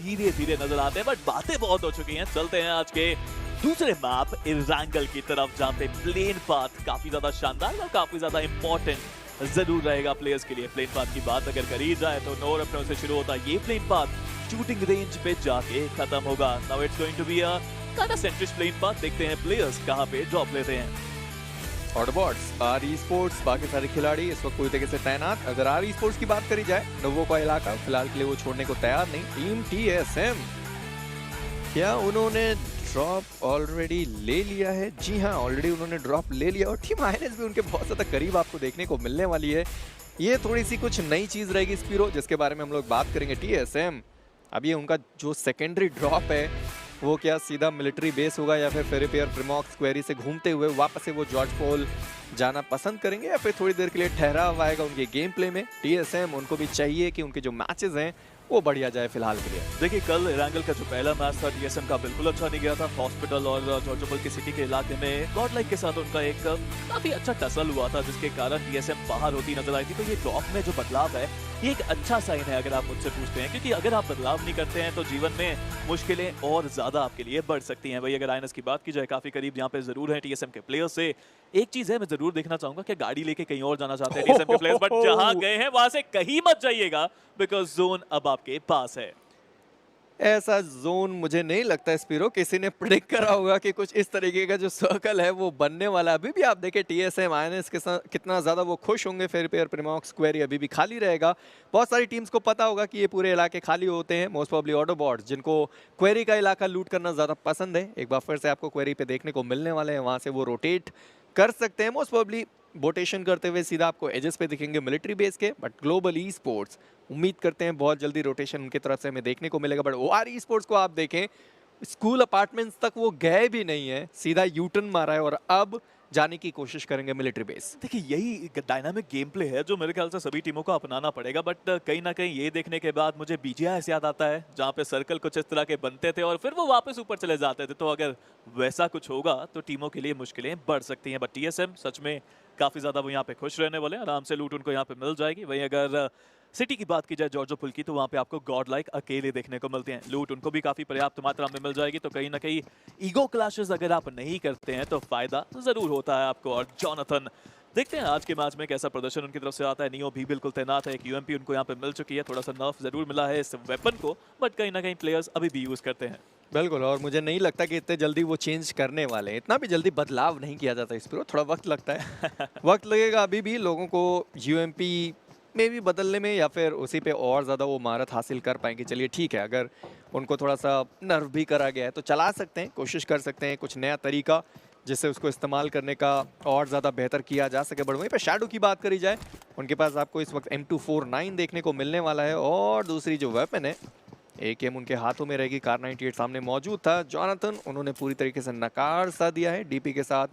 धीरे धीरे नजर आते हैं, बट बातें बहुत हो चुकी हैं। चलते हैं आज के दूसरे मैप इरांगल की तरफ, जहाँ पे प्लेन पाथ काफी ज्यादा शानदार और काफी ज्यादा इंपॉर्टेंट जरूर रहेगा प्लेयर्स के लिए। प्लेन पाथ की बात अगर करी जाए तो नोर अपने से शुरू होता है ये प्लेन पाथ, शूटिंग रेंज पे जाके खत्म होगा। Now it's going to be a kind of centrist plain path. देखते हैं प्लेयर्स कहां पे ड्रॉप लेते हैं। ऑटोबॉट्स, आर ई स्पोर्ट्स, बाकी सारे खिलाड़ी इस वक्त पूरी तरीके से तैनात। अगर आर ई स्पोर्ट्स की बात करी जाए, नोवो का इलाका फिलहाल के लिए वो छोड़ने को तैयार नहीं। टीम TSM, क्या उन्होंने ड्रॉप ऑलरेडी ले लिया है? जी हाँ, ऑलरेडी उन्होंने ड्रॉप ले लिया और टीम आईएनएस भी उनके बहुत ज़्यादा करीब आपको देखने को मिलने वाली है। ये थोड़ी सी कुछ नई चीज़ रहेगी स्पीरो, जिसके बारे में हम लोग बात करेंगे। TSM, अब ये उनका जो सेकेंडरी ड्रॉप है वो क्या सीधा मिलिट्री बेस होगा या फिर फेरिपियर प्रिमॉक्स क्वेरी से घूमते हुए वापस से वो जॉर्ज पोल जाना पसंद करेंगे या फिर थोड़ी देर के लिए ठहराव आएगा उनके गेम प्ले में? TSM, उनको भी चाहिए कि उनके जो मैचेस हैं वो बढ़िया जाए फिलहाल के लिए। देखिए कल इरांगल का जो पहला मैच था TSM का बिल्कुल अच्छा नहीं गया था। हॉस्पिटल और जॉर्जोपल की सिटी के इलाके में गॉड लाइक के साथ उनका एक काफी अच्छा टसल हुआ था, जिसके कारण TSM बाहर होती नजर आई थी। तो ये ड्रॉप में जो बदलाव है ये एक अच्छा साइन है अगर आप मुझसे पूछते हैं, क्योंकि अगर आप बदलाव नहीं करते हैं तो जीवन में मुश्किलें और ज्यादा आपके लिए बढ़ सकती हैं। वही अगर आईएनएस की बात की जाए, काफी करीब यहाँ पे जरूर है TSM के प्लेयर्स से। एक चीज है मैं जरूर देखना चाहूंगा कि गाड़ी लेके कहीं और जाना चाहते हैं TSM के प्लेयर्स, बट जहां गए हैं वहां से कहीं मत जाइएगा, बिकॉज जोन अब आपके पास है। ऐसा जोन मुझे नहीं लगता स्पीरो किसी ने प्रेडिक्ट करा होगा कि कुछ इस तरीके का जो सर्कल है वो बनने वाला। अभी भी आप देखें TSM आईएनएस के साथ कितना ज़्यादा वो खुश होंगे। फेरिपियर प्रिमॉक्स क्वेरी अभी भी खाली रहेगा। बहुत सारी टीम्स को पता होगा कि ये पूरे इलाके खाली होते हैं। मोस्ट प्रॉब्ली ऑटोबॉट्स, जिनको क्वेरी का इलाका लूट करना ज़्यादा पसंद है, एक बार फिर से आपको क्वेरी पे देखने को मिलने वाले हैं। वहाँ से वो रोटेट कर सकते हैं। मोस्ट प्रॉब्ली बोटेशन करते हुए सीधा आपको एजेस पे दिखेंगे मिलिट्री बेस के। बट ग्लोबल ई स्पोर्ट्स, उम्मीद करते हैं बहुत जल्दी रोटेशन उनकी तरफ से हमें देखने को मिलेगा। बट OR ई स्पोर्ट्स को आप देखें, स्कूल अपार्टमेंट्स तक वो गए भी नहीं है, सीधा यूटर्न मारा है और अब जाने की कोशिश करेंगे मिलिट्री बेस। देखिए यही डायनामिक गेम प्ले है जो मेरे ख्याल से सभी टीमों को अपनाना पड़ेगा। बट कहीं ना कहीं ये देखने के बाद मुझे BGIS याद आता है, जहाँ पे सर्कल कुछ इस तरह के बनते थे और फिर वो वापस ऊपर चले जाते थे। तो अगर वैसा कुछ होगा तो टीमों के लिए मुश्किलें बढ़ सकती हैं। बट TSM सच में काफी ज्यादा वो यहाँ पे खुश रहने वाले हैं, आराम से लूट उनको यहाँ पे मिल जाएगी। वहीं अगर सिटी की बात की जाए जॉर्जोपुल की, तो वहाँ पे आपको गॉड लाइक अकेले देखने को मिलते हैं। लूट उनको भी काफी पर्याप्त मात्रा में मिल जाएगी। तो कहीं ना कहीं ईगो क्लैशेस अगर आप नहीं करते हैं तो फायदा जरूर होता है आपको। और जॉनथन, देखते हैं आज के मैच में कैसा प्रदर्शन उनकी तरफ से आता है। नियो भी बिल्कुल तैनात है, एक UMP उनको यहाँ पे मिल चुकी है। थोड़ा सा नर्फ जरूर मिला है इस वेपन को, बट कहीं ना कहीं प्लेयर्स अभी भी यूज करते हैं। बिल्कुल, और मुझे नहीं लगता कि इतने जल्दी वो चेंज करने वाले हैं। इतना भी जल्दी बदलाव नहीं किया जाता इस पर, थोड़ा वक्त लगता है। वक्त लगेगा अभी भी लोगों को UMP में भी बदलने में, या फिर उसी पे और ज़्यादा वो महारत हासिल कर पाएंगे। चलिए ठीक है, अगर उनको थोड़ा सा नर्व भी करा गया है तो चला सकते हैं, कोशिश कर सकते हैं कुछ नया तरीका जिससे उसको इस्तेमाल करने का और ज़्यादा बेहतर किया जा सके। बट वहीं पे शैडो की बात करी जाए, उनके पास आपको इस वक्त M249 देखने को मिलने वाला है और दूसरी जो वेपन है AKM उनके हाथों में रहेगी। कार 98 सामने मौजूद था। जॉनथन, उन्होंने पूरी तरीके से नकार सा दिया है। DP के साथ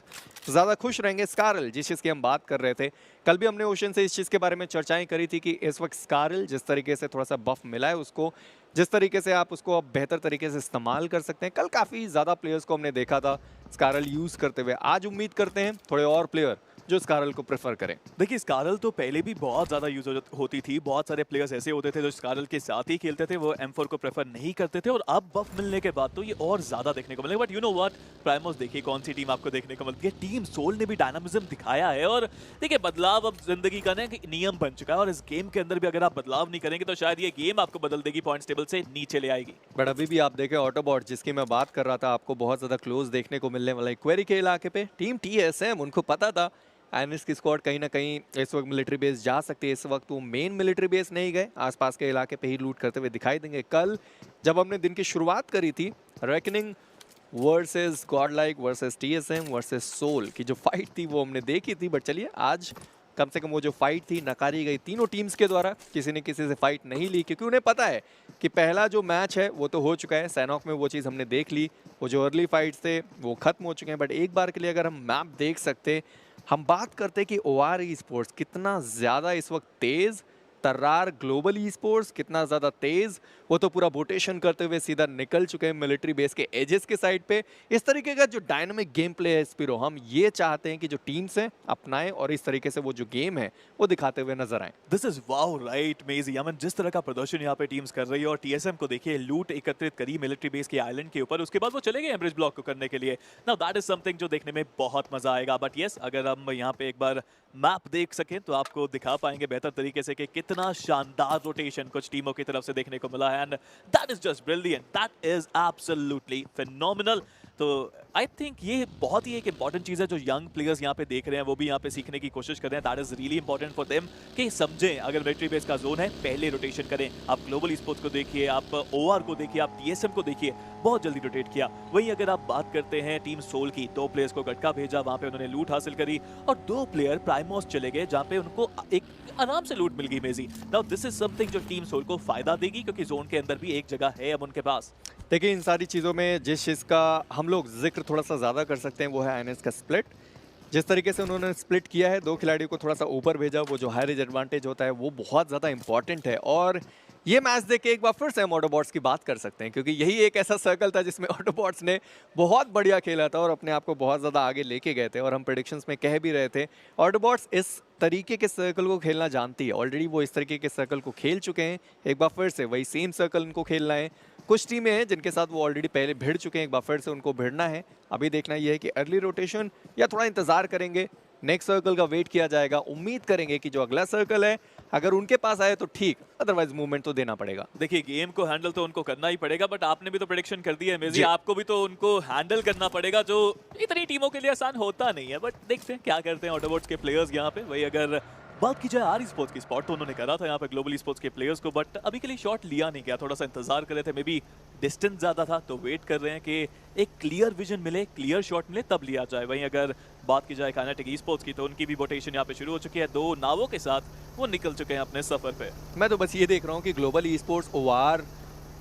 ज़्यादा खुश रहेंगे। स्कारल, जिस चीज़ की हम बात कर रहे थे कल भी हमने ओशन से इस चीज़ के बारे में चर्चाएं करी थी कि इस वक्त स्कारल जिस तरीके से थोड़ा सा बफ मिला है उसको, जिस तरीके से आप उसको अब बेहतर तरीके से इस्तेमाल कर सकते हैं। कल काफ़ी ज़्यादा प्लेयर्स को हमने देखा था स्कारल यूज़ करते हुए। आज उम्मीद करते हैं थोड़े और प्लेयर जो स्कारल को प्रेफर करें। देखिए स्कारल तो पहले भी बहुत ज़्यादा यूज होती थी। बहुत सारे प्लेयर्स ऐसे होते थे जो स्कारल के साथ ही खेलते थे, वो M4 को प्रेफर नहीं करते थे। और अब बफ मिलने के बाद तो ये और ज़्यादा देखने को मिलेगा। बट यू नो व्हाट प्राइमोस, देखिए कौन सी टीम आपको देखने को मिलती है। टीम सोल ने भी डायनामिज्म दिखाया है। और देखिए बदलाव अब जिंदगी का नियम बन चुका है, और इस गेम के अंदर भी अगर आप बदलाव नहीं करेंगे तो शायद ये गेम आपको बदल देगी, पॉइंट्स टेबल से नीचे ले आएगी। बट अभी भी आप देखें ऑटोबॉट, जिसकी मैं बात कर रहा था, आपको बहुत ज़्यादा क्लोज देखने को मिलने वाला है क्वेरी के इलाके पे। टीम TSM, उनको पता था आईएनएस की स्क्वाड कहीं ना कहीं इस वक्त मिलिट्री बेस जा सकती है। इस वक्त वो मेन मिलिट्री बेस नहीं गए, आसपास के इलाके पे ही लूट करते हुए दिखाई देंगे। कल जब हमने दिन की शुरुआत करी थी, reckoning versus Godlike versus TSM versus soul की जो फाइट थी वो हमने देखी थी। बट चलिए आज कम से कम वो जो फाइट थी नकारी गई तीनों टीम्स के द्वारा। किसी ने किसी से फाइट नहीं ली, क्योंकि उन्हें पता है कि पहला जो मैच है वो तो हो चुका है। सैनॉक में वो चीज़ हमने देख ली, वो जो अर्ली फाइट्स थे वो खत्म हो चुके हैं। बट एक बार के लिए अगर हम मैप देख सकते, हम बात करते कि OR ई स्पोर्ट्स कितना ज़्यादा इस वक्त तेज़ तर्रार ग्लोबल ई स्पोर्ट्स कितना ज़्यादा तेज़, वो तो पूरा रोटेशन करते हुए सीधा निकल चुके हैं मिलिट्री बेस के एजेस के साइड पे। इस तरीके का जो डायनामिक गेम प्ले है स्पिरो, हम ये चाहते हैं कि जो टीम्स हैं अपनाएं और इस तरीके से वो जो गेम है वो दिखाते हुए नजर आए। दिस इज वाओ राइट मेजी, अमन जिस तरह का प्रदर्शन यहाँ पे टीम्स कर रही है, और टीएसएम को देखिए लूट एकत्रित करी मिलिट्री बेस के आइलैंड के ऊपर, उसके बाद वो चले गए ब्रिज ब्लॉक को करने के लिए। नाउ दैट इज समथिंग जो देखने में बहुत मजा आएगा। बट यस, अगर हम यहाँ पे एक बार मैप देख सकें तो आपको दिखा पाएंगे बेहतर तरीके से कि कितना शानदार रोटेशन कुछ टीमों की तरफ से देखने को मिला है, and that is just brilliant, that is absolutely phenomenal. तो आई थिंक ये बहुत ही एक इंपॉर्टेंट चीज़ है जो यंग प्लेयर्स यहाँ पे देख रहे हैं, वो भी यहाँ पे सीखने की कोशिश कर रहे हैं। That is really important for them कि समझें अगर मिलिट्री बेस का जोन है पहले रोटेशन करें। आप ग्लोबल स्पोर्ट्स को देखिए, आप ओआर को देखिए, आप टीएसएम को देखिए, बहुत जल्दी रोटेट किया। वहीं अगर आप बात करते हैं टीम सोल की, 2 प्लेयर्स को गटका भेजा, वहां पे उन्होंने लूट हासिल करी, और 2 प्लेयर प्राइमोस चले गए जहां पे उनको एक आराम से लूट मिल गई मेजी। नाउ दिस इज समथिंग जो टीम सोल को फायदा देगी, क्योंकि जोन के अंदर भी एक जगह है अब उनके पास। देखिए इन सारी चीज़ों में जिस चीज़ का हम लोग जिक्र थोड़ा सा ज़्यादा कर सकते हैं वो है आईएनएस का स्प्लिट। जिस तरीके से उन्होंने स्प्लिट किया है, 2 खिलाड़ियों को थोड़ा सा ऊपर भेजा, वो जो हायर एडवांटेज होता है वो बहुत ज़्यादा इंपॉर्टेंट है। और ये मैच देख के एक बार फिर से हम ऑटोबॉट्स की बात कर सकते हैं, क्योंकि यही एक ऐसा सर्कल था जिसमें ऑटोबॉट्स ने बहुत बढ़िया खेला था और अपने आप को बहुत ज़्यादा आगे लेके गए थे। और हम प्रेडिक्शंस में कह भी रहे थे ऑटोबॉट्स इस तरीके के सर्कल को खेलना जानती है, ऑलरेडी वो इस तरीके के सर्कल को खेल चुके हैं। एक बार फिर से वही सेम सर्कल उनको खेलना है। कुछ टीमें हैं जिनके साथ वो ऑलरेडी पहले भिड़ चुके हैं, एक बार फिर से उनको भिड़ना है। अभी देखना ये है कि अर्ली रोटेशन या थोड़ा इंतजार करेंगे, नेक्स्ट सर्कल का वेट किया जाएगा। उम्मीद करेंगे कि जो अगला सर्कल है अगर उनके पास आए तो ठीक, अदरवाइज मूवमेंट तो देना पड़ेगा। देखिए गेम को हैंडल तो उनको करना ही पड़ेगा, बट आपने भी तो प्रेडिक्शन कर दी है मेजी, आपको भी तो उनको हैंडल करना पड़ेगा, जो इतनी टीमों के लिए आसान होता नहीं है। बट देखते हैं क्या करते हैं ऑटोबॉट्स के प्लेयर्स यहाँ पे। वही अगर बात की जाए आर स्पोर्ट्स की, स्पॉट तो उन्होंने करा था यहाँ पे ग्लोबल स्पोर्ट्स के प्लेयर्स को, बट अभी के लिए शॉट लिया नहीं गया, थोड़ा सा इंतजार कर रहे थे, मे बी डिस्टेंस ज्यादा था तो वेट कर रहे हैं कि एक क्लियर विजन मिले, क्लियर शॉट मिले तब लिया जाए। वहीं अगर बात की जाए काइनेटिक स्पोर्ट्स की तो उनकी भी रोटेशन यहाँ पे शुरू हो चुकी है, 2 नावों के साथ वो निकल चुके हैं अपने सफर पे। मैं तो बस ये देख रहा हूँ कि global e sports, OR,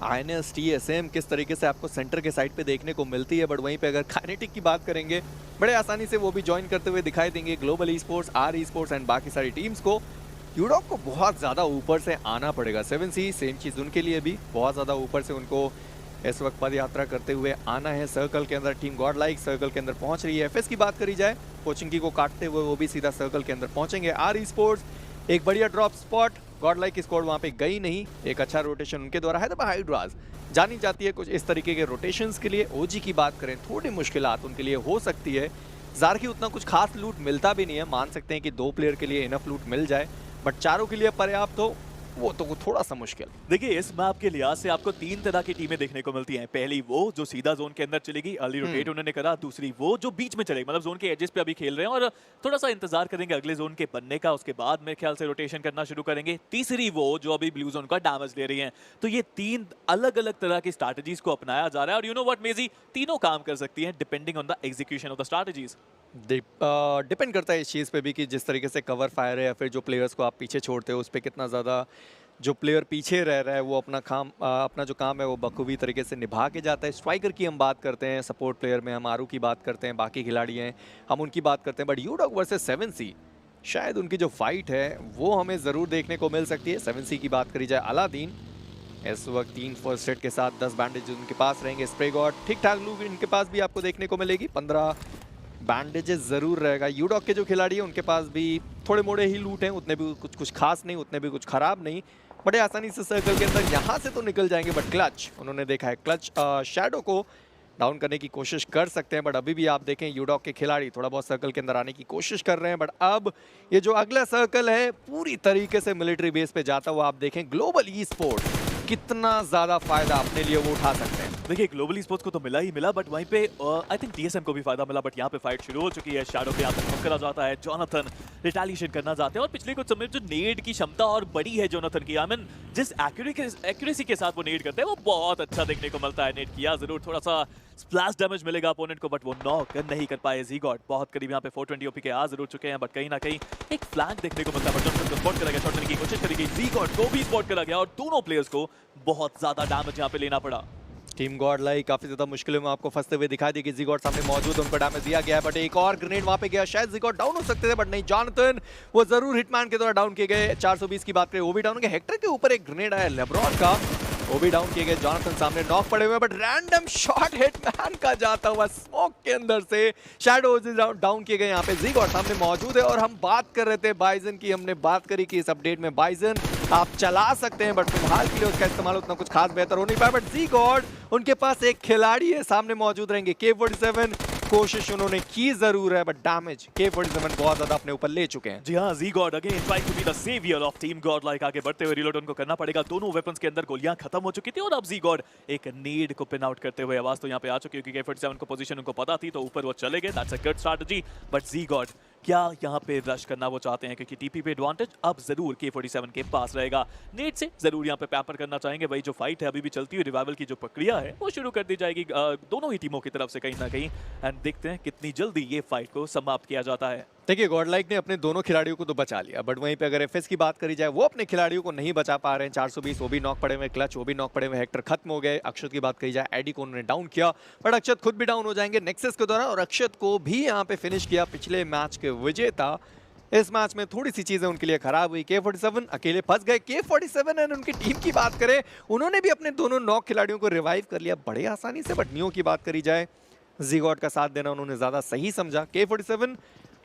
INS, TSM किस तरीके से आपको सेंटर के साइड पे देखने को मिलती है। बट वहीं पे अगर काइनेटिक की बात करेंगे, बड़े आसानी से वो भी ज्वाइन करते हुए दिखाई देंगे global e sports, R e sports and बाकी सारी टीम्स को। यूडॉक को बहुत ज़्यादा ऊपर से आना पड़ेगा। 7C सेम चीज़ उनके लिए भी, बहुत ज़्यादा ऊपर से उनको इस वक्त पद यात्रा करते हुए आना है। सर्कल के अंदर टीम गॉड लाइक सर्कल के अंदर पहुंच रही है। एफएस की बात करी जाए, कोचिंग को काटते हुए वो भी सीधा सर्कल के अंदर पहुंचेंगे। आर ई स्पोर्ट्स एक बढ़िया ड्रॉप स्पॉट, गॉड लाइक की स्क्वाड वहाँ पे गई नहीं, एक अच्छा रोटेशन उनके द्वारा है। तो हाइड्राज जानी जाती है कुछ इस तरीके के रोटेशंस के लिए। ओजी की बात करें, थोड़ी मुश्किलात उनके लिए हो सकती है। जार की उतना कुछ खास लूट मिलता भी नहीं है, मान सकते हैं कि 2 प्लेयर के लिए इनफ लूट मिल जाए, बट 4 के लिए पर्याप्त हो वो तो थोड़ा सा मुश्किल। देखिए इस मैप के लिहाज से आपको 3 तरह की टीमें देखने को मिलती हैं। पहली वो जो सीधा जोन के अंदर चलेगी, अर्ली रोटेट उन्होंने करा। दूसरी वो जो बीच में चलेगी, मतलब जोन के एजेस पे अभी खेल रहे हैं और थोड़ा सा इंतजार करेंगे अगले जोन के बनने का, उसके बाद मेरे ख्याल से रोटेशन करना शुरू करेंगे। तीसरी वो जो अभी ब्लू जोन का डैमेज ले रही है। तो ये 3 अलग अलग तरह की स्ट्रैटेजीज को अपनाया जा रहा है, और यू नो व्हाट मेजी, तीनों काम कर सकती हैं depending on the execution of the strategies. Depend करता है इस चीज़ पे भी कि जिस तरीके से कवर फायर है या फिर जो प्लेयर्स को आप पीछे छोड़ते हो उस पर कितना ज़्यादा जो प्लेयर पीछे रह रहा है वो अपना जो काम है वो बखूबी तरीके से निभा के जाता है। स्ट्राइकर की हम बात करते हैं, सपोर्ट प्लेयर में हम आरू की बात करते हैं, बाकी खिलाड़ी हैं हम उनकी बात करते हैं। बट यूडॉग वर्सेस 7C शायद उनकी जो फाइट है वो हमें ज़रूर देखने को मिल सकती है। 7C की बात करी जाए, अलादीन इस वक्त 3 फर्स्ट एड के साथ 10 बैंडेज उनके पास रहेंगे। स्प्रे गॉड ठीक ठाक लूट इनके पास भी आपको देखने को मिलेगी, 15 बैंडेजेस ज़रूर रहेगा। यूडॉग के जो खिलाड़ी हैं उनके पास भी थोड़े मोड़े ही लूट हैं, उतने भी कुछ खास नहीं, उतने भी कुछ ख़राब नहीं, बड़े आसानी से सर्कल के अंदर यहाँ से तो निकल जाएंगे। बट क्लच उन्होंने देखा है, क्लच शैडो को डाउन करने की कोशिश कर सकते हैं। बट अभी भी आप देखें यूडॉग के खिलाड़ी थोड़ा बहुत सर्कल के अंदर आने की कोशिश कर रहे हैं। बट अब ये जो अगला सर्कल है पूरी तरीके से मिलिट्री बेस पे जाता हुआ आप देखें ग्लोबल ई स्पोर्ट कितना ज़्यादा फायदा अपने लिए वो उठा सकते हैं। देखिए ग्लोबल स्पोर्ट्स को तो मिला ही मिला, बट वहीं पे आई थिंक टीएसएम को भी फायदा मिला। बट यहाँ पे फाइट शुरू हो चुकी है, शैडो पे आतंक करा जाता है, जोनाथन रिटेलिएशन करना चाहते हैं, और पिछले कुछ समय जो नेड की क्षमता और बड़ी है जोनाथन की, आई मीन जिस एक्यूरेसी के साथ वो नेड करते हैं वो बहुत अच्छा देखने को मिलता है। नेड किया जरूर, थोड़ा सा स्प्लैश डैमेज मिलेगा अपोनेंट को, बट वो नॉक नहीं कर पाए। ज़ीगॉड बहुत करीब यहाँ पे 420 ओपी के आ जरूर चुके हैं, बट कहीं ना कहीं एक फ्लैंक देखने को मिलता है। बट स्पॉट करा गया, शॉट करने की कोशिश करेगी, ज़ीगॉड को भी स्पॉट करा गया और दोनों प्लेयर्स को बहुत ज्यादा डैमेज यहाँ पे लेना पड़ा। टीम गॉड लाइक काफी ज्यादा मुश्किलों में आपको फंसते हुए दिखाई दी कि ज़ीगॉट सामने मौजूद है, उनको डैमेज दिया गया है, बट एक और ग्रेनेड वहां पे गया, शायद ज़ीगॉट डाउन हो सकते थे बट नहीं, जॉनथन वो जरूर हिटमैन के द्वारा डाउन किए गए। 420 की बात करें वो भी डाउन हो गए। हेक्टर के ऊपर एक ग्रेनेड आया लेब्रॉन का, वो भी डाउन किए गए। जॉनथन सामने नॉक पड़े हुए, बट रैंडम शॉट हिटमैन का जाता हुआ स्मोक के अंदर से शैडोज डाउन किए गए। यहाँ पे ज़ीगॉट सामने मौजूद है और हम बात कर रहे थे बाइजन की, हमने बात करी कि इस अपडेट में बाइजन आप चला सकते हैं बट फिलहाल के लिए उसका इस्तेमाल उतना कुछ खास बेहतर हो नहीं पाया। बट ज़ीगॉट उनके पास एक खिलाड़ी है, सामने मौजूद रहेंगे। K47 कोशिश उन्होंने की जरूर है बट डैमेज K47 बहुत ज्यादा अपने ऊपर ले चुके हैं। जी हाँ, Zygote again trying to be the saviour of team god like. आगे बढ़ते हुए रिलोड उनको करना पड़ेगा। दोनों वेपन्स के अंदर गोलियां खत्म हो चुकी थी और अब ज़ीगॉट एक नीड को पिन आउट करते हुए आवाज तो यहाँ पे आ चुकी है क्योंकि K47 को पोजीशन उनको पता थी तो ऊपर वो चले गए। That's a good strategy. But ज़ीगॉट क्या यहाँ पे रश करना वो चाहते हैं क्योंकि टीपी पे एडवांटेज अब जरूर K47 के पास रहेगा। नेट से जरूर यहाँ पे पैपर करना चाहेंगे। वही जो फाइट है अभी भी चलती हुई रिवाइवल की जो प्रक्रिया है वो शुरू कर दी जाएगी दोनों ही टीमों की तरफ से कहीं ना कहीं। एंड देखते हैं कितनी जल्दी ये फाइट को समाप्त किया जाता है। देखिए गॉड लाइक ने अपने दोनों खिलाड़ियों को तो बचा लिया बट वहीं पे अगर एफएस की बात करी जाए वो अपने खिलाड़ियों को नहीं बचा पा रहे हैं। 420 वो भी नॉक पड़े हुए, क्लच वो भी नॉक पड़े हुए, हेक्टर खत्म हो गए। अक्षत की बात करी जाए एडी को उन्होंने डाउन किया बट अक्षत खुद भी डाउन हो जाएंगे नेक्सस के द्वारा और अक्षत को भी यहाँ पे फिनिश किया पिछले मैच के विजेता। इस मैच में थोड़ी सी चीजें उनके लिए खराब हुई। K47 अकेले फंस गए। K47 एंड उनकी टीम की बात करें उन्होंने भी अपने दोनों नॉक खिलाड़ियों को रिवाइव कर लिया बड़े आसानी से। बट नियो की बात करी जाए ज़ीगॉट का साथ देना उन्होंने ज्यादा सही समझा। K47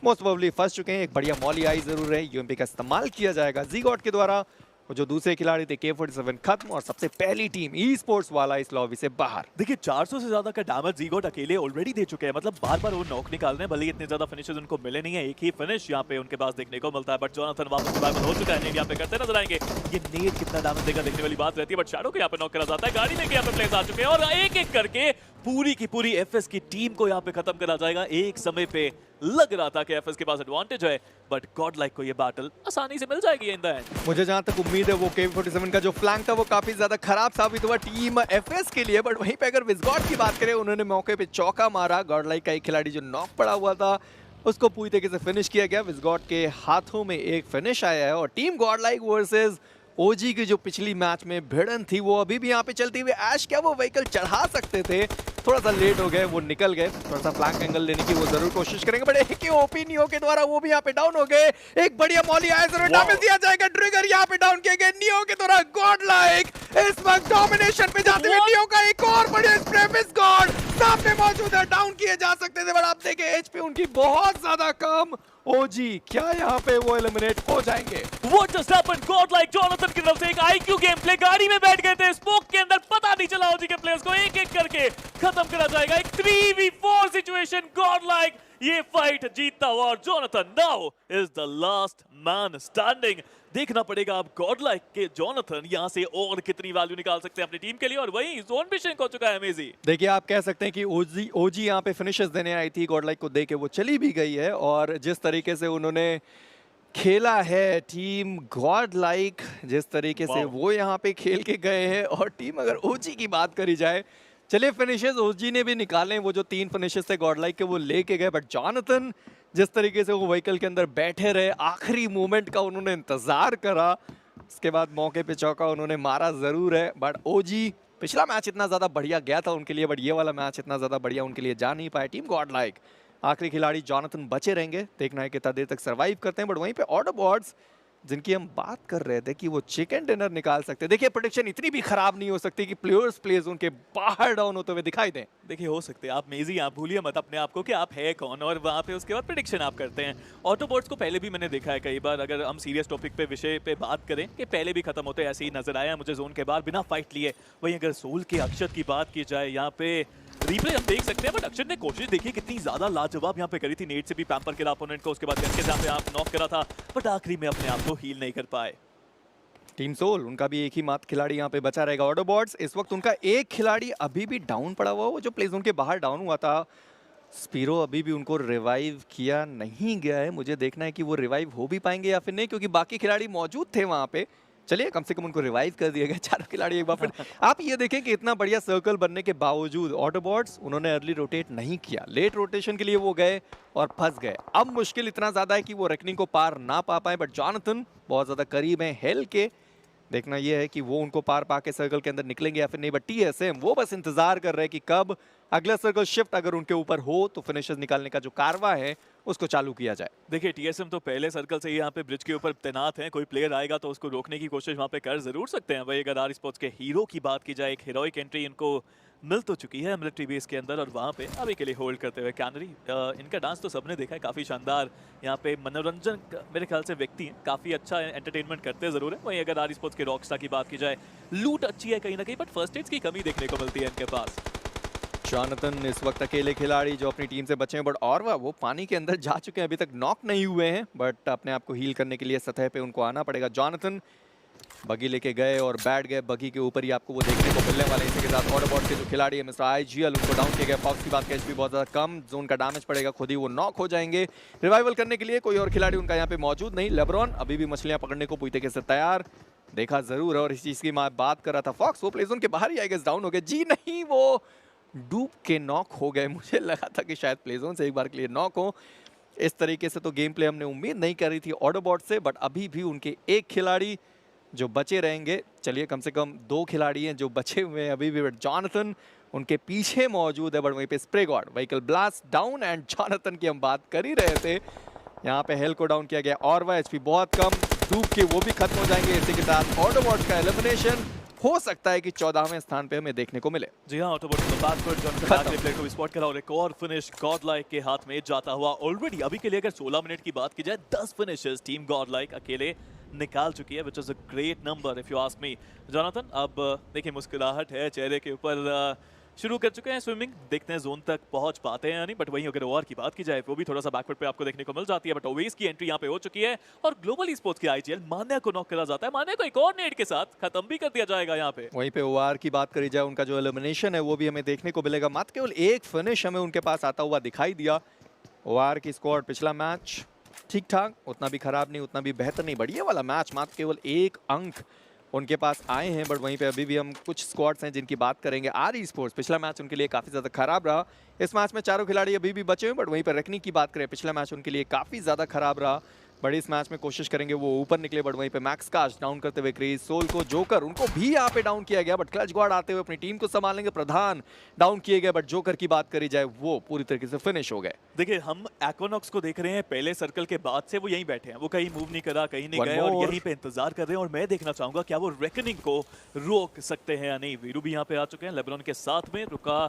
मोस्ट प्रोबेबली फंस चुके हैं। एक बढ़िया मॉली आई जरूर है, यूएमपी का इस्तेमाल किया जाएगा ज़ीगॉट के द्वारा। और जो दूसरे खिलाड़ी थे K47 खत्म और सबसे पहली टीम ई स्पोर्ट्स वाला इस लॉबी से बाहर। देखिए 400 से ज्यादा का डैमेज ज़ीगॉट अकेले ऑलरेडी दे चुके हैं। मतलब बार-बार वो नॉक निकाल रहे हैं, भले ही इतने ज्यादा फिनिशेस उनको मिले नहीं है। एक ही फिनिश यहाँ पे उनके पास देखने को मिलता है। बट जोनाथन वापस रिवाइवल हो चुका है, नेड यहाँ पे करते नजर आएंगे। ये नेड कितना डैमेज देगा देखने वाली बात रहती है। बट शैडो को यहाँ पे नॉक करा जाता है, गाड़ी लेके यहाँ पे प्लेस आ चुके हैं और एक-एक करके पूरी की पूरी एफएस की टीम को यहाँ पे खत्म करा जाएगा। एक समय पे लग रहा था कि एफएस के पास एडवांटेज है बट गॉड लाइक को ये बैटल आसानी से मिल जाएगी इन द एंड। मुझे जहां तक उम्मीद है वो K47 का जो फ्लैंक था वो काफी ज्यादा खराब साबित हुआ टीम एफएस के लिए। बट वहीं पे अगर विज़गॉड की बात करें उन्होंने मौके पे चौका मारा। गॉड लाइक का एक खिलाड़ी जो नॉक पड़ा हुआ था उसको पूरी तरीके से फिनिश किया गया। विज़गॉड के हाथों में एक फिनिश आया है और टीम गॉड लाइक वर्सेस ओजी की जो पिछली मैच में भिड़न थी वो अभी भी यहाँ पे चलती हुई। ऐश क्या वो व्हीकल चढ़ा सकते थे, थोड़ा सा लेट हो गए, वो निकल गए। थोड़ा सा फ्लैंक एंगल लेने की वो जरूर कोशिश करेंगे बट एक ओपी नियो के द्वारा वो भी यहाँ पे डाउन हो गए। एक बढ़िया मॉली आया, जरूर डैमेज दिया जाएगा। ट्रिगर यहाँ पे डाउन किए गए नियो के द्वारा। गॉड लाइक इस वक्त डोमिनेशन पे जाते हुए नियो का एक और बढ़िया स्प्रे। विज़गॉड सामने मौजूद है, डाउन किए जा सकते थे बट आप देखें एचपी उनकी बहुत ज्यादा कम। ओजी क्या यहाँ पे वो एलिमिनेट हो जाएंगे? What just happened? God like Jonathan की तरफ से एक IQ गेम प्ले, गाड़ी में बैठ गए थे, स्मोक के अंदर पता नहीं चला ओजी के प्लेयर्स को एक-एक करके खत्म करा जाएगा। एक 3v4 सिचुएशन, गॉड लाइक ये फाइट जीतता हुआ और Jonathan now is the last man standing. देखना पड़ेगा अब गॉड लाइक के जोनाथन यहाँ से और कितनी वैल्यू निकाल सकते हैं अपनी टीम के लिए। और वही जोन भी श्रिंक हो चुका है अमेजी। देखिए आप कह सकते हैं कि ओजी यहाँ पे फिनिशेस देने आई थी, गॉड लाइक को दे के वो चली भी गई है। और जिस तरीके से उन्होंने खेला है टीम गॉड लाइक, जिस तरीके से वो यहाँ पे खेल के गए हैं और टीम अगर ओजी की बात करी जाए, चलिए फिनिशेस ओजी ने भी निकाले, वो जो 3 फिनिशेस थे गॉड लाइक के वो लेके गए। बट जॉनथन जिस तरीके से वो व्हीकल के अंदर बैठे रहे, आखिरी मोमेंट का उन्होंने इंतजार करा, उसके बाद मौके पे चौका उन्होंने मारा जरूर है। बट ओजी पिछला मैच इतना ज्यादा बढ़िया गया था उनके लिए बट ये वाला मैच इतना ज्यादा बढ़िया उनके लिए जा नहीं पाया। टीम गॉड लाइक आखिरी खिलाड़ी जॉनथन बचे रहेंगे, देखना है कितना देर तक सर्वाइव करते हैं। बट वहीं पे ऑटोबॉट्स जिनकी हम बात कर रहे थे कि वो चिकन डिनर निकाल सकते हैं, देखिए प्रेडिक्शन इतनी भी खराब नहीं हो सकती कि प्लेयर्स प्लेज उनके बाहर डाउन होते हुए दिखाई दें। देखिए हो सकते हैं आप मेजी, आप भूलिए मत अपने आप को कि आप है कौन और वहाँ पे उसके बाद प्रेडिक्शन आप करते हैं। ऑटोबॉट्स को पहले भी मैंने देखा है कई बार, अगर हम सीरियस टॉपिक पे विषय पे बात करें कि पहले भी खत्म होते ऐसे ही नजर आया मुझे जोन के बाहर बिना फाइट लिए। वहीं अगर सोल के अक्षत की बात की जाए यहाँ पे रिप्ले हम देख सकते हैं बट अक्षर ने कोशिश देखी कितनी ज्यादा लाजवाब यहाँ पे करी थी, नेट से भी पैम्पर करा अपोनेंट को, उसके बाद करके जहाँ पे आप नॉक करा था बट आखिरी में अपने आप को हील नहीं कर पाए। टीम सोल उनका भी एक ही मात्र खिलाड़ी यहाँ पे बचा रहेगा ऑटोबॉट्स। इस वक्त उनका एक खिलाड़ी अभी भी डाउन पड़ा हुआ, वो जो प्ले जोन के बाहर डाउन हुआ था स्पीरो, अभी भी उनको रिवाइव किया नहीं गया है। मुझे देखना है कि वो रिवाइव हो भी पाएंगे या फिर नहीं, क्योंकि बाकी खिलाड़ी मौजूद थे वहाँ पे। चलिए कम से कम उनको रिवाइव कर दिया गया, चारों खिलाड़ी एक बार फिर। आप ये देखें कि इतना बढ़िया सर्कल बनने के बावजूद ऑटोबॉट्स उन्होंने अर्ली रोटेट नहीं किया, लेट रोटेशन के लिए वो गए और फंस गए। अब मुश्किल इतना ज्यादा है कि वो रेकनिंग को पार ना पा पाए। बट जॉनथन बहुत ज्यादा करीब है हेल के, देखना ये है कि वो उनको पार पाके सर्कल के अंदर निकलेंगे या फिर नहीं, बट टीएसएम वो बस इंतजार कर रहे हैं कि कब अगला सर्कल शिफ्ट अगर उनके ऊपर हो तो फिनिशर्स निकालने का जो कारवा है उसको चालू किया जाए। देखिए टीएसएम तो पहले सर्कल से ही यहाँ पे ब्रिज के ऊपर तैनात हैं, कोई प्लेयर आएगा तो उसको रोकने की कोशिश वहाँ पे कर जरूर सकते हैं। वही अगर आर स्पोर्ट्स के हीरो की बात की जाए, एक हीरोइक एंट्री इनको मिल तो चुकी है मिलिट्री बेस के अंदर और वहाँ पे अभी के लिए होल्ड करते हुए कैनरी। इनका डांस तो सबने देखा है, काफ़ी शानदार यहाँ पे मनोरंजन मेरे ख्याल से व्यक्ति हैं, काफ़ी अच्छा एंटरटेनमेंट करते ज़रूर है। वहीं अगर आर स्पोर्ट्स के रॉकस्टार की बात की जाए, लूट अच्छी है कहीं ना कहीं, बट फर्स्ट एड्स की कमी देखने को मिलती है इनके पास। जॉनथन इस वक्त अकेले खिलाड़ी जो अपनी टीम से बचे हैं, बट और वो पानी के अंदर जा चुके हैं, अभी तक नॉक नहीं हुए हैं, बट अपने आप को हील करने के लिए सतह पे उनको आना पड़ेगा। जॉनथन बगी लेके गए और बैठ गए, बगी के ऊपर ही आपको वो देखने को मिलने वाले। इसी के साथ ऑटोबॉट के जो खिलाड़ी है मिस्टर आईजीएल, उनको डाउन किया गया। फॉक्स की बात का एचपी बहुत ज़्यादा कम, जोन का डैमेज पड़ेगा, खुद ही वो नॉक हो जाएंगे। रिवाइवल करने के लिए कोई और खिलाड़ी उनका यहाँ पे मौजूद नहीं। लेब्रॉन अभी भी मछलियाँ पकड़ने को पूरी तरीके से तैयार, देखा जरूर है। और इस चीज़ की मैं बात कर रहा था, फॉक्स वो प्ले जोन के बाहर ही आई गेस डाउन हो गए। जी नहीं, वो डूब के नॉक हो गए। मुझे लगा था कि शायद प्ले जोन से एक बार के लिए नॉक हो। इस तरीके से तो गेम प्ले हमने उम्मीद नहीं करी थी ऑटोबॉट से, बट अभी भी उनके एक खिलाड़ी जो बचे रहेंगे। चलिए कम से कम 2 खिलाड़ी हैं जो बचे हुए हैं अभी भी, बट जॉनथन उनके पीछे मौजूद है। बट वहीं पे spray God, vehicle blast down and Jonathan की हम बात कर ही रहे थे, यहाँ पे हेल को डाउन किया गया। और वह एचपी बहुत कम, डूब के वो भी खत्म हो जाएंगे। इसी के साथ ऑटोबॉट का एलिमिनेशन हो सकता है कि 14वें स्थान पे हमें देखने को मिले। जी हाँ, ऑटोबॉट के बैक पर जॉनथन आखिरी प्लेयर को स्पॉट करा और एक और फिनिश गॉडलाइक के हाथ में जाता हुआ। ऑलरेडी अभी के लिए अगर 16 मिनट की बात की जाए, 10 फिनिशेस टीम गॉडलाइक अकेले निकाल चुकी है, which is a great number if you ask me. Jonathan अब देखिए मुस्कुराहट है चेहरे के ऊपर, शुरू कर चुके हैं स्विमिंग, देखते हैं जोन तक पहुंच पाते हैं या नहीं। बट वहीं अगर ओवर की बात की जाए, वो भी थोड़ा सा बैकवर्ड पे आपको देखने को मिल जाती है। बट ओवेस की एंट्री यहाँ पे हो चुकी है और ग्लोबल ई स्पोर्ट्स की आईजीएल मान्या को नॉक करा जाता है। मान्या को एक और नेट के साथ खत्म भी कर दिया जाएगा यहाँ पे। वहीं पे ओआर की बात करी जाए, उनका जो एलिमिनेशन है वो भी हमें देखने को मिलेगा। मात्र केवल एक फिनिश हमें उनके पास आता हुआ दिखाई दिया। ओआर की स्क्वाड पिछला मैच ठीक ठाक, उतना भी खराब नहीं, उतना भी बेहतर नहीं, बढ़िया वाला मैच, मात्र केवल 1 अंक उनके पास आए हैं। बट वहीं पे अभी भी हम कुछ स्क्वाड्स हैं जिनकी बात करेंगे। आर ई स्पोर्ट्स पिछला मैच उनके लिए काफ़ी ज़्यादा खराब रहा। इस मैच में 4 खिलाड़ी अभी भी बचे हुए, बट वहीं पर रखनी की बात करें, पिछला मैच उनके लिए काफ़ी ज़्यादा खराब रहा। बड़ी इस मैच में कोशिश करेंगे वो ऊपर निकले, बट वहीं पे मैक्स काश डाउन करते हुए क्रेज सोल को, जोकर उनको भी यहाँ पे डाउन किया गया। बट क्लच गॉड आते हुए अपनी टीम को संभालेंगे, प्रधान डाउन किए गए। बट जोकर की बात करी जाए, वो पूरी तरीके से फिनिश हो गए। देखिए हम एक्वानॉक्स को देख रहे हैं, पहले सर्कल के बाद से वो यहीं बैठे हैं, वो कहीं मूव नहीं करा, कहीं नहीं गए और यहीं पे इंतजार कर रहे हैं। और मैं देखना चाहूंगा क्या वो रेकनिंग को रोक सकते हैं या नहीं। वीरू भी यहाँ पे आ चुके हैं, लेब्रॉन के साथ में, रुका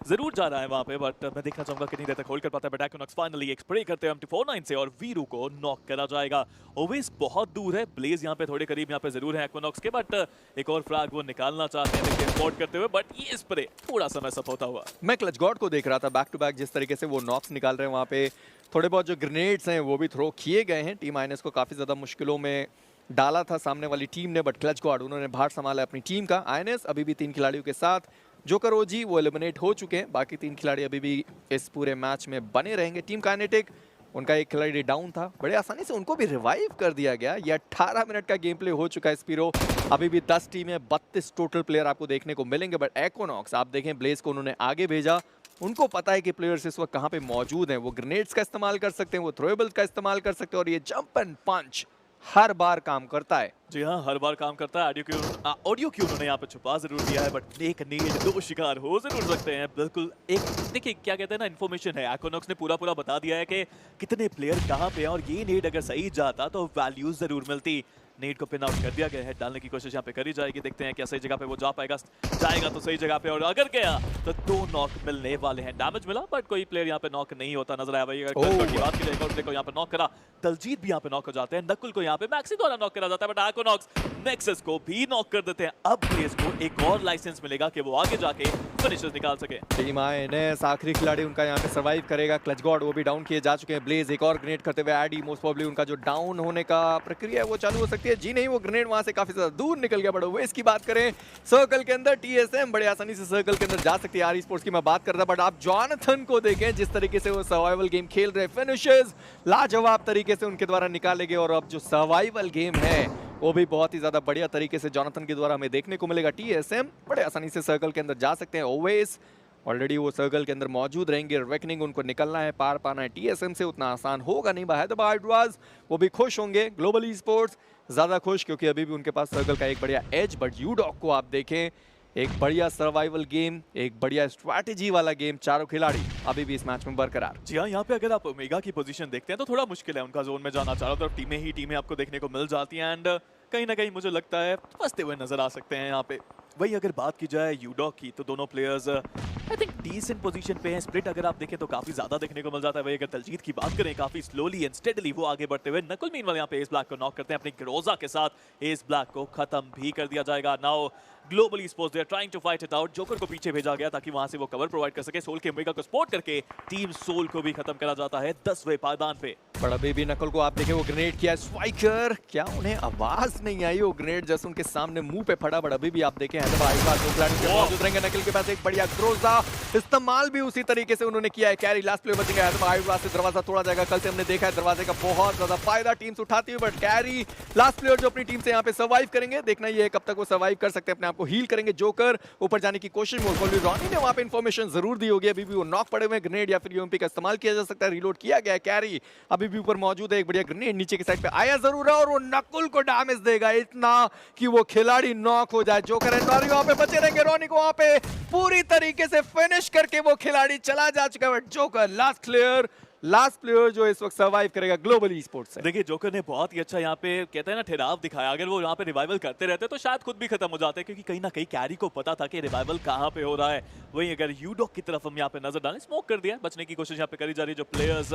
जरूर जा रहा है वहां पे, बट मैं देखना चाहूंगा कितनी देर तक होल्ड कर पाता है। बट एक्वानॉक्स फाइनली एक स्प्रे करते हैं M249 से और वीरू को नॉक करा जाएगा। ओवेस बहुत दूर है, ब्लेज यहाँ पे थोड़े करीब यहाँ पे जरूर है एक्वानॉक्स के, बट एक और फ्रैग वो निकालना चाहते हैं लेकिन स्पॉट करते हुए, बट ये स्प्रे थोड़ा समय सप होता हुआ। मैं क्लच गॉड को देख रहा था बैक टू बैक, जिस तरीके से वो नॉक्स निकाल रहे हैं वहाँ पे, थोड़े बहुत जो ग्रेनेड्स हैं वो भी थ्रो किए गए हैं। टीम आईएनएस को काफ़ी ज़्यादा मुश्किलों में डाला था सामने वाली टीम ने, बट क्लच गॉड उन्होंने भार संभाला अपनी टीम का। आईएनएस अभी भी 3 खिलाड़ियों के साथ, जोकर ओजी वो एलिमिनेट हो चुके हैं, बाकी 3 खिलाड़ी अभी भी इस पूरे मैच में बने रहेंगे। टीम काइनेटिक उनका एक खिलाड़ी डाउन था, बड़े आसानी से उनको भी रिवाइव कर दिया गया। ये 18 मिनट का गेम प्ले हो चुका है स्पीरो, अभी भी 10 टीमें, 32 टोटल प्लेयर आपको देखने को मिलेंगे। बट एक्वानॉक्स आप देखें, ब्लेज को उन्होंने आगे भेजा, उनको पता है कि प्लेयर्स इस वक्त कहाँ पे मौजूद हैं। वो ग्रेनेड्स का इस्तेमाल कर सकते हैं, वो थ्रोएबल्स का इस्तेमाल कर सकते हैं, और ये जंप एंड पंच हर बार काम करता है। जी हाँ, हर बार काम करता है। ऑडियो क्यों उन्होंने यहाँ पे छुपा जरूर दिया है, बट एक नीड 2 शिकार हो जरूर सकते हैं। बिल्कुल एक देखिए क्या कहते हैं ना, इन्फॉर्मेशन है, एक्वानॉक्स ने पूरा बता दिया है कि कितने प्लेयर कहाँ पे हैं, और ये नीड अगर सही जाता तो वैल्यू जरूर मिलती। नीड को पिन आउट कर दिया गया है, डालने की कोशिश यहाँ पे करी जाएगी, देखते हैं क्या सही जगह पे वो जा पाएगा। जाएगा तो सही जगह पे, और अगर गया तो 2 नॉक मिलने वाले हैं। डैमेज मिला बट कोई प्लेयर यहाँ पे नॉक नहीं होता नजर आया। वही अगर की बात की जाए, को यहाँ पे नॉक करा, दलजीत भी यहाँ पे नॉक हो जाते हैं, नकुल को यहाँ पे मैक्सी द्वारा नॉक करा जाता है, बट एक्वानॉक्स नेक्सस को भी नॉक कर देते हैं। अब प्लेयर्स को एक और लाइसेंस मिलेगा कि वो आगे जाके फिनिशर्स निकाल सके। टीम आईएनएस आखिरी खिलाड़ी उनका यहाँ पे सर्वाइव करेगा। क्लच गॉड वो भी डाउन किए जा चुके हैं। ब्लेज एक और ग्रेनेड करते हुए, एडी मोस्ट प्रोबेबली उनका जो डाउन होने का प्रक्रिया है वो चालू हो सकती है। जी नहीं, वो ग्रेनेड वहां से काफी ज्यादा दूर निकल गया। बट वेस की बात करें, सर्कल के अंदर टीएसएम बड़े आसानी से सर्कल के अंदर जा सकती है। आर स्पोर्ट्स की मैं बात करता, बट आप जॉनथन को देखें जिस तरीके से वो सर्वाइवल गेम खेल रहे, फिनिशेस लाजवाब तरीके से उनके द्वारा निकाले गए, और अब जो सर्वाइवल गेम है वो भी बहुत ही ज्यादा बढ़िया तरीके से जॉनथन के द्वारा हमें देखने को मिलेगा। टीएसएम बड़े आसानी से सर्कल के अंदर जा सकते हैं। ओवेस ऑलरेडी वो सर्कल के अंदर मौजूद रहेंगे। रेकनिंग उनको निकलना है, पार पाना है टीएसएम से, उतना आसान होगा नहीं। हैदराबाद वाइल्ड्स वो भी खुश होंगे, ग्लोबल ई स्पोर्ट्स ज़्यादा खुश, क्योंकि अभी भी उनके पास सर्कल का एक बढ़िया एज। बट यूडॉग को आप देखें, एक बढ़िया सर्वाइवल गेम, एक बढ़िया स्ट्रैटेजी वाला गेम, चारों खिलाड़ी अभी भी इस मैच में बरकरार। जी हाँ, यहाँ पे अगर आप ओमेगा की पोजीशन देखते हैं तो थोड़ा मुश्किल है उनका जोन में जाना। चारों तरफ टीमें ही टीमें आपको देखने को मिल जाती हैं एंड कहीं ना कहीं मुझे लगता है फंसते हुए नजर आ सकते हैं यहाँ पे। वही अगर बात की जाए यूडॉग की तो दोनों players I think decent position पे हैं। स्प्लिट अगर आप देखें तो काफी ज्यादा देखने को मिल जाता है। वही अगर दलजीत की बात करें, काफी स्लोली एंड स्टेडली वो आगे बढ़ते हुए। नकुल मीनवाल यहाँ पे एस ब्लैक को नॉक करते हैं अपनी ग्रोजा के साथ। एस ब्लैक को खत्म भी कर दिया जाएगा। Now global e sports they are trying to fight it out. Joker को पीछे भेजा गया ताकि वहां से वो कवर प्रोवाइड कर सके। सोल के ओमेगा को सपोर्ट करके टीम सोल को भी खत्म करा जाता है 10वें पायदान पे। बड़ा बेबी नकल को आप देखें, वो ग्रेनेड किया स्ट्राइकर, क्या उन्हें आवाज नहीं आई? वो ग्रेनेड जैसे उनके सामने मुंह पे फटा। बड़ा बेबी आप देखें, मौजूद रहेंगे। नकल के पास एक बढ़िया ग्रोजा, इस्तेमाल भी उसी तरीके से उन्होंने किया है। कैरी लास्ट प्लेयर बचेंगे, हैदराबाद से दरवाजा तोड़ा जाएगा। कल से हमने देखा है दरवाजे का बहुत ज्यादा फायदा टीम्स उठाती हुई, बट कैरी लास्ट प्लेयर जो अपनी टीम से यहाँ पे सर्वाइव करेंगे। देखना ये कब तक वो सर्वाइव कर सकते हैं, अपने आप को हील करेंगे। जोकर ऊपर जाने की कोशिश में, रॉनी ने वहां पे इंफॉर्मेशन जरूर दी होगी। अभी भी वो नॉक पड़े हुए, ग्रेनेड या फिर यूएमपी का इस्तेमाल किया जा सकता है। रिलोड किया गया है। कैरी अभी भी ऊपर मौजूद है, एक बढ़िया ग्रेनेड नीचे की साइड पे आया जरूर है और वो नकुल को डैमेज देगा इतना कि वो खिलाड़ी नॉक हो जाए। जोकर एंड रॉनी वहां पे बचे रहेंगे। रॉनी को वहां पे पूरी तरीके से फिनिश करके वो खिलाड़ी चला जा चुका है। जोकर लास्ट प्लेयर जो इस वक्त सर्वाइव करेगा ग्लोबल ई स्पोर्ट्स से। देखिए जोकर ने बहुत ही अच्छा यहाँ पे कहते हैं ना ठहराव दिखाया। अगर वो यहाँ पे रिवाइवल करते रहते तो शायद खुद भी खत्म हो जाते, क्योंकि कहीं ना कहीं कैरी को पता था कि रिवाइवल कहाँ पे हो रहा है। वहीं अगर यूडॉग की तरफ हम यहाँ पे नजर डालें, स्मोक कर दिया, बचने की कोशिश यहाँ पे करी जा रही है। जो प्लेयर्स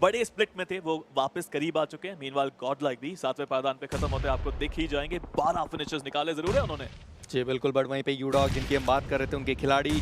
बड़े स्प्लिट में थे वो वापस करीब आ चुके हैं। मीनवाइल गॉड लाइक भी 7वें पायदान पे खत्म होते हैं, आपको देख ही जाएंगे। 12 फिनिशर्स निकाले जरूर है उन्होंने। जी बिल्कुल, बट वहीं पे यूडॉग जिनकी हम बात कर रहे थे, उनके खिलाड़ी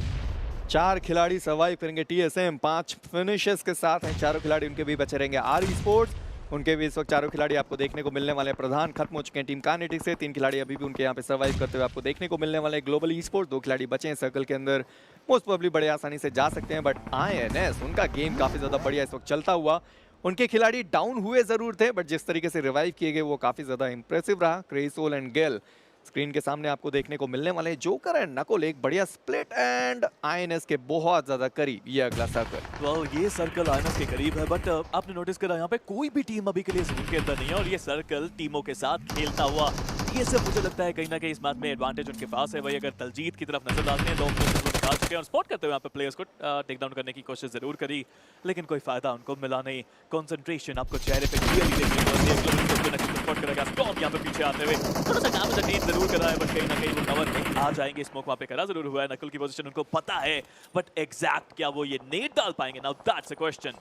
4 खिलाड़ी सर्वाइव करेंगे टीएसएम 5 फिनिशेस के साथ हैं। चारों खिलाड़ी उनके भी बचे रहेंगे। आर ई स्पोर्ट्स उनके भी इस वक्त चारों खिलाड़ी आपको देखने को मिलने वाले हैं। प्रधान खत्म हो चुके हैं टीम काइनेटिक्स से। 3 खिलाड़ी अभी भी उनके यहाँ पे सर्वाइव करते हुए आपको देखने को मिलने वाले हैं। ग्लोबल ई स्पोर्ट्स 2 खिलाड़ी बचे हैं सर्कल के अंदर, मोस्ट प्रोबेबली बड़े आसानी से जा सकते हैं। बट आईएनएस उनका गेम काफ़ी ज़्यादा बढ़िया इस वक्त चलता हुआ। उनके खिलाड़ी डाउन हुए ज़रूर थे, बट जिस तरीके से रिवाइव किए गए वो काफ़ी ज़्यादा इंप्रेसिव रहा। क्रेसोल एंड गेल स्क्रीन के सामने आपको देखने को मिलने वाले हैं। जोकर एंड नकुल एक बढ़िया स्प्लिट एंड आईएनएस के बहुत ज्यादा करीब ये अगला सर्कल। वाह, ये सर्कल आईएनएस के करीब है, बट आपने नोटिस करा यहाँ पे कोई भी टीम अभी के लिए जोन के अंदर नहीं है और ये सर्कल टीमों के साथ खेलता हुआ, ये सब मुझे लगता है कहीं ना कहीं इस मैच में एडवांटेज उनके पास है। वही अगर दलजीत की तरफ नजर डालते हैं, 2 प्लेयर्स को निकाल चुके हैं और स्पॉट करते हुए यहाँ पे प्लेयर्स को टेक डाउन करने की कोशिश जरूर करी, लेकिन कोई फायदा उनको मिला नहीं। कंसंट्रेशन आपको चेहरे पे क्लियरली देखने को मिलती है। सपोर्ट करेगा स्टॉप यहाँ पे पीछे आते हुए, थोड़ा सा डैमेज अटेन जरूर करा है, बट कहीं ना कहीं वो कवर में आ जाएंगे। स्मोक वहाँ पे करा जरूर हुआ है। नकुल की पोजीशन उनको पता है, बट एग्जैक्ट क्या वो ये नेट डाल पाएंगे? Now that's a question.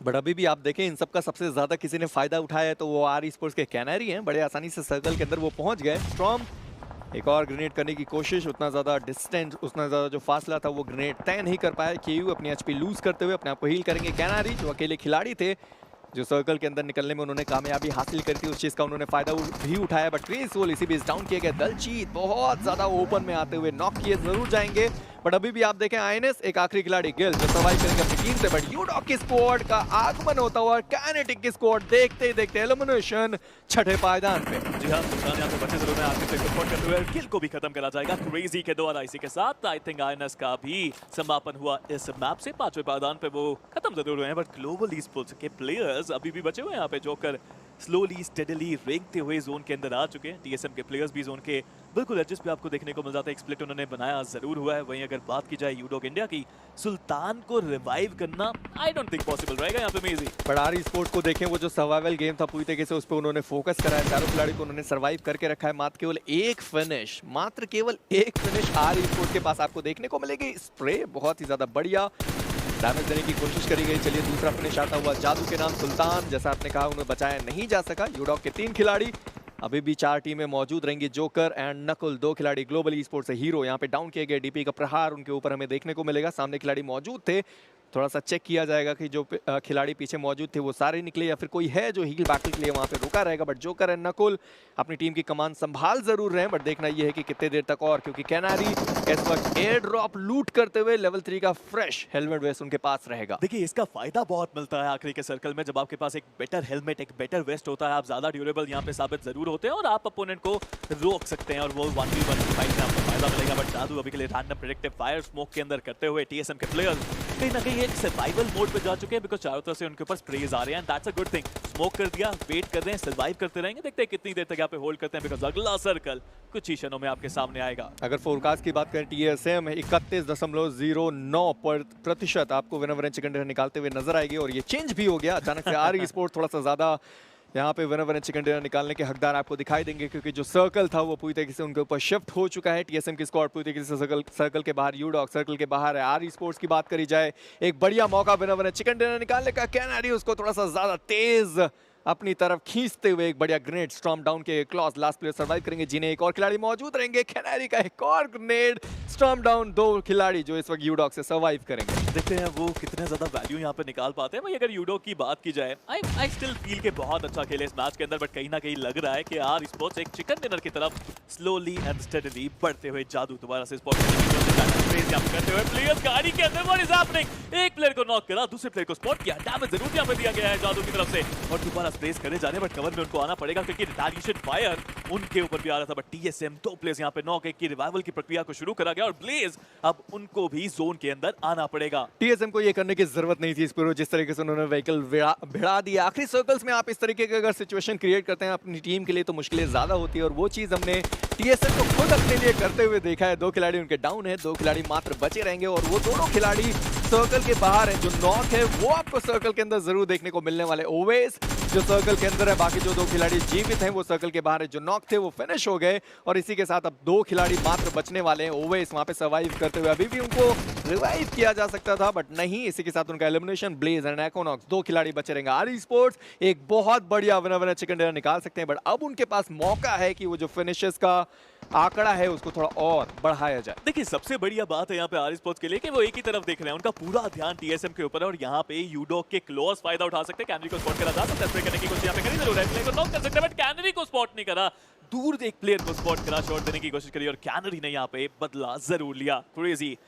But अभी भी आप देखें, इन सबका सबसे ज्यादा किसी ने फायदा उठाया है तो वो आर ई स्पोर्ट्स के कैनरी हैं। बड़े आसानी से सर्कल के अंदर वो पहुंच गए। स्ट्रॉम एक और ग्रेनेड करने की कोशिश, उतना ज़्यादा डिस्टेंस, उतना ज़्यादा जो फासला था वो ग्रेनेड तय नहीं कर पाया। केयू अपनी एचपी लूज करते हुए अपने आप को हील करेंगे। कैनारी जो अकेले खिलाड़ी थे, जो सर्कल के अंदर निकलने में उन्होंने कामयाबी हासिल करी थी, उस चीज़ का उन्होंने फायदा भी उठाया। बट क्रेसोल इसी बीच डाउन किए गए। दलजीत बहुत ज़्यादा ओपन में आते हुए नॉक किए जरूर जाएंगे। बट अभी भी आप देखें आईएनएस एक आखिरी खिलाड़ी गिल जो सर्वाइव करेंगे अपनी टीम से। बट यूडॉग की स्क्वाड का आगमन होता हुआ, काइनेटिक की स्क्वाड देखते ही देखते एलिमिनेशन 6ठे पायदान पे। जी हाँ, सुल्तान यहाँ पे बचे जरूर हैं। आगे से सपोर्ट करते हुए किल को भी खत्म करा जाएगा क्रेजी के द्वारा। इसी के साथ आई थिंक आईएनएस का भी समापन हुआ इस मैप से। 5वें पायदान पे वो खत्म जरूर हुए हैं, बट ग्लोबल ई स्पोर्ट्स के प्लेयर्स अभी भी बचे हुए हैं यहाँ पे। जोकर स्लोली स्टेडली रेंगते हुए जोन के अंदर आ चुके हैं। टीएसएम के प्लेयर्स भी जोन के बिल्कुल एडजस्ट पे आपको देखने को मिल जाता है। एक स्प्लिट उन्होंने बनाया जरूर हुआ है। वहीं अगर बात की जाए यूडॉग इंडिया की, सुल्तान को रिवाइव करना आई डोंट थिंक पॉसिबल रहेगा यहाँ पे मेजी। बट आर ई स्पोर्ट्स को देखें, वो जो सर्वाइवल गेम था पूरी तरीके से उस पर उन्होंने फोकस करा है। चारों खिलाड़ी को उन्होंने सर्वाइव करके रखा है। मात्र केवल एक फिनिश आर ई स्पोर्ट्स के पास आपको देखने को मिलेगी। स्प्रे बहुत ही ज्यादा बढ़िया डैमेज देने की कोशिश करी गई। चलिए दूसरा फिनिश आता हुआ जादू के नाम सुल्तान, जैसा आपने कहा उन्हें बचाया नहीं जा सका। यूडॉग के 3 खिलाड़ी अभी भी 4 टीमें मौजूद रहेंगी। जोकर एंड नकुल 2 खिलाड़ी ग्लोबल ई स्पोर्ट्स से हीरो यहाँ पे डाउन किए गए। डीपी का प्रहार उनके ऊपर हमें देखने को मिलेगा। सामने खिलाड़ी मौजूद थे थोड़ा सा चेक किया जाएगा कि जो खिलाड़ी पीछे मौजूद थे वो सारे निकले या फिर कोई है जो हील बैटल के लिए वहाँ पे रुका रहेगा। बट जोकर एंड नकुल अपनी टीम की कमान संभाल जरूर रहे हैं, बट देखना ये है कि कितने देर तक और, क्योंकि कैनारी इस वक्त एयर ड्रॉप लूट करते हुए लेवल 3 का फ्रेश हेलमेट वेस्ट उनके पास रहेगा। देखिए इसका फायदा बहुत मिलता है आखिरी के सर्कल में, जब आपके पास एक बेटर हेलमेट, एक बेटर वेस्ट होता है, आप ज्यादा ड्यूरेबल यहाँ पे साबित जरूर होते हैं और आप अपोनेंट को रोक सकते हैं और वो 1v1 फाइट में आपको फायदा मिलेगा। बट जादू अभी के लिए रैंडम प्रेडिक्टिव फायर स्मोक के अंदर करते हुए टीएसएम के प्लेयर्स कहीं ना कहीं एक सर्वाइवल मोड पे जा चुके हैं, बिकॉज चारों तरफ से उनके ऊपर स्प्रेज आ रहे हैं and that's a good thing. Smoke कर दिया, वेट कर रहे हैं, सर्वाइव करते रहेंगे, देखते हैं कितनी देर तक यहाँ पे होल्ड करते हैं, बिकॉज अगला सर्कल कुछ ही क्षणों में आपके सामने आएगा। अगर फोरकास्ट की बात करें टीएसएम 31.09% आपको विनर चिकन डिनर निकालते हुए नजर आएगी और ये चेंज भी हो गया अचानक से। आर स्पोर्ट थोड़ा सा ज्यादा यहाँ पे विनर चिकन डिनर निकालने के हकदार आपको दिखाई देंगे, क्योंकि जो सर्कल था वो पूरी तरीके से उनके ऊपर शिफ्ट हो चुका है। टीएसएम की स्क्वाड पूरी तरीके से सर्कल के बाहर, यूडॉग सर्कल के बाहर है। आर स्पोर्ट्स की बात करी जाए, एक बढ़िया मौका विनर चिकन डिनर निकालने का, कैनारी उसको थोड़ा सा ज्यादा तेज अपनी तरफ खींचते हुए एक बढ़िया ग्रेनेड स्टॉर्म डाउन के क्लॉज लास्ट प्लेयर सर्वाइव करेंगे, जिन्हें एक और खिलाड़ी मौजूद रहेंगे। कैनारी का एक और ग्रेनेड स्टॉर्म डाउन, 2 खिलाड़ी जो इस वक्त यूडॉग से सर्वाइव करेंगे। देखते हैं वो कितने ज्यादा वैल्यू यहाँ पे निकाल पाते हैं। भाई अगर यूडो की बात की जाए, आई स्टिल फील के बहुत अच्छा खेले इस मैच के अंदर, बट कहीं ना कहीं लग रहा है कि आर स्पोर्ट्स एक चिकन डिनर की तरफ स्लोली एंड स्टेडीली बढ़ते हुए जादू दोबारा से स्पॉट करते हुए प्लेयर्स गाड़ी के अंदर व्हाट इज हैपनिंग, एक प्लेयर को नॉक करा, दूसरे प्लेयर को स्पॉट किया, डैमेज जरूर यहाँ पे दिया गया है जादू की तरफ से और दोबारा स्प्रेस करे जा रहे हैं, बट कवर में उनको आना पड़ेगा क्योंकि रिटेलिएशन फायर उनके ऊपर भी आ रहा था। बट टीएसएम 2 प्लेयर्स यहाँ पे नॉक, एक की रिवाइवल की प्रक्रिया को शुरू करा गया और ब्लेज अब उनको भी जोन के अंदर आना पड़ेगा। टीएसएम को ये करने की जरूरत नहीं थी, जिस तरीके से उन्होंने व्हीकल भिड़ा दिया। आखिरी सर्कल्स में आप इस तरीके की अगर सिचुएशन क्रिएट करते हैं अपनी टीम के लिए तो मुश्किलें ज्यादा होती है और वो चीज हमने टीएसएम को खुद अपने लिए करते हुए देखा है। 2 खिलाड़ी उनके डाउन है, 2 खिलाड़ी मात्र बचे रहेंगे और वो दोनों खिलाड़ी सर्कल के बाहर है। जो नॉक है वो आपको सर्कल के अंदर जरूर देखने को मिलने वाले। ओवेस जो सर्कल के अंदर है, बाकी जो 2 खिलाड़ी जीवित हैं वो सर्कल के बाहर है। जो नॉक थे वो फिनिश हो गए और इसी के साथ अब 2 खिलाड़ी मात्र बचने वाले हैं। ओवेस वहां पे सर्वाइव करते हुए, अभी भी उनको रिवाइव किया जा सकता था बट नहीं, इसी के साथ उनका एलिमिनेशन। ब्लेज एंड एक्वानॉक्स 2 खिलाड़ी बचे रहेंगे। आर स्पोर्ट्स एक बहुत बढ़िया विनर चिकन डिनर निकाल सकते हैं, बट अब उनके पास मौका है कि वो जो फिनिशेस का आंकड़ा है उसको थोड़ा और बढ़ाया जाए। देखिए सबसे बढ़िया बात है यहाँ पे आर स्पोर्ट्स के लिए कि वो एक ही तरफ देख रहे हैं, उनका पूरा ध्यान टीएसएम के ऊपर है और यहाँ पे यूडॉग के क्लोज फायदा उठा सकते हैं। कैनरी को स्पॉट करा जा सकता है, स्प्रे करने की कोशिश यहाँ पे करी जरूर है, प्लेयर को नॉक कर सकते हैं बट कैनरी को स्पॉट नहीं करा, दूर एक प्लेयर को स्पॉट करा, शॉट देने की कोशिश करी और कैनरी ने यहाँ पे बदला जरूर लिया। क्रेजी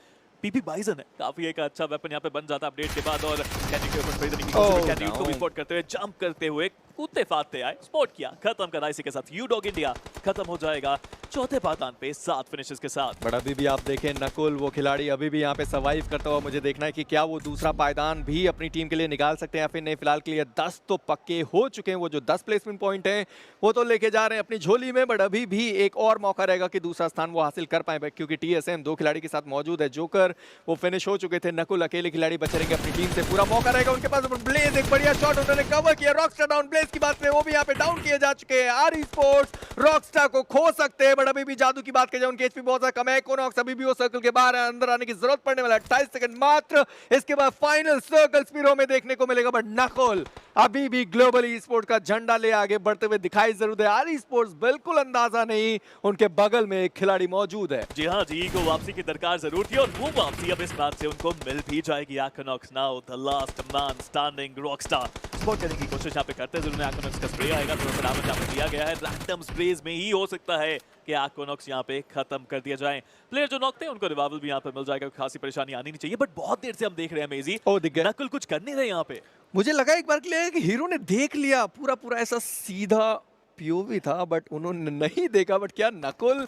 पीपी बाइजन है, काफी एक अच्छा वेपन यहाँ पे बन जाता है अपडेट के बाद और कैनरी के ऊपर स्प्रे देने की कोशिश, कैनरी को भी स्पॉट करते हुए जंप करते हुए कूदते फादते आए, स्पॉट किया, खत्म करा। इसी के साथ यूडॉग इंडिया खत्म हो जाएगा चौथे पायदान पे 7 फिनिशेस के साथ। बट अभी भी आप देखें नकुल वो खिलाड़ी अभी भी यहाँ पे सर्वाइव करता हुआ मुझे देखना है कि क्या वो दूसरा पायदान भी अपनी टीम के लिए निकाल सकते हैं या फिर नहीं। फिलहाल के लिए 10 तो पक्के हो चुके हैं, वो जो 10 प्लेसमेंट पॉइंट हैं वो तो लेके जा रहे हैं अपनी झोली में, बट अभी भी एक और मौका रहेगा कि दूसरा स्थान वो हासिल कर पाए क्योंकि टीएसएम 2 खिलाड़ी के साथ मौजूद है। जोकर वो फिनिश हो चुके थे, नकुल अकेले खिलाड़ी बचे रहेंगे अपनी टीम से, पूरा मौका रहेगा उनके पास। ब्लेज एक बढ़िया शॉट उन्होंने कवर किया, रॉकस्टार डाउन, ब्लेज की बात करें वो भी यहाँ पे डाउन किए जा चुके हैं। आर स्पोर्ट्स रॉकस्टार को खो सकते हैं बट अभी भी जादू की बात करें उनके एचपी बहुत ज्यादा कम है। कोनॉक्स अभी भी वो सर्कल के बाहर है, अंदर आने की जरूरत पड़ने वाला है, 28 सेकंड मात्र, इसके बाद फाइनल सर्कल स्पीरो में देखने को मिलेगा। बट नकुल अभी भी ग्लोबल ई स्पोर्ट का झंडा ले आगे बढ़ते हुए दिखाई जरूर दे। आर स्पोर्ट्स बिल्कुल अंदाजा नहीं, उनके बगल में एक खिलाड़ी मौजूद है। जी हाँ जी, को वापसी की दरकार जरूर थी और वो वापसी अब इस मैच से उनको मिल भी जाएगी। Aquanox now the last man standing, Rockstar spot करने की कोशिश यहाँ पे करते जरूर। एक्वानॉक्स का स्प्रे आएगा, थोड़ा सा डैमेज यहाँ पे दिया गया है, रैंडम स्प्रेज में ही हो सकता है कि एक्वानॉक्स यहाँ पे खत्म कर दिया जाए। प्लेयर जो नॉक थे उनको रिवाइवल भी यहाँ पे मिल जाएगा, खासी परेशानी आनी नहीं चाहिए बट बहुत देर से हम देख रहे हैं मेजी नकुल कुछ कर नहीं रहे यहाँ पे। मुझे लगा एक बार के लिए कि हीरो ने देख लिया, पूरा ऐसा सीधा पीओवी था बट उन्होंने नहीं देखा। बट क्या नकुल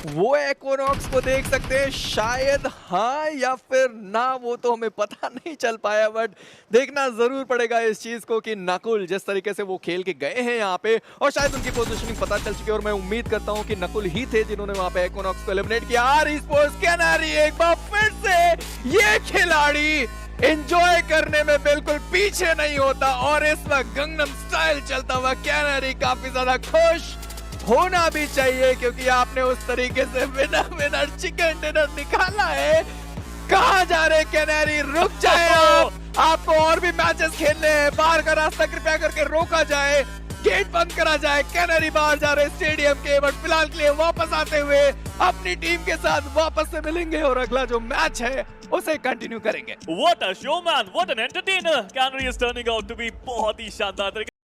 वो एक्वानॉक्स को देख सकते हैं? शायद हाँ या फिर ना, वो तो हमें पता नहीं चल पाया बट देखना जरूर पड़ेगा इस चीज को कि नकुल जिस तरीके से वो खेल के गए हैं यहाँ पे और शायद उनकी पोजीशनिंग पता चल चुकी है और मैं उम्मीद करता हूँ कि नकुल ही थे जिन्होंने वहाँ पे एक्वानॉक्स को एलिमिनेट किया। आर स्पोर्ट्स कैनारी एक बार फिर से ये खिलाड़ी एंजॉय करने में बिल्कुल पीछे नहीं होता और इस वक्त गंगनम स्टाइल चलता हुआ कैनारी काफी ज्यादा खुश होना भी चाहिए क्योंकि आपने उस तरीके से विनर चिकन डिनर निकाला है। कहां जा रहे कैनारी, रुक जाए आपको और भी मैचेस खेलने हैं, बाहर का रास्ता कृपया करके रोका जाए। गेट बंद करा जाए, कैनरी बाहर जा रहे स्टेडियम के, बट फिलहाल के लिए वापस आते हुए अपनी टीम के साथ वापस से मिलेंगे और अगला जो मैच है उसे कंटिन्यू करेंगे। What a showman, what an entertainer! Canary is turning out to be बहुत ही शानदार तरीके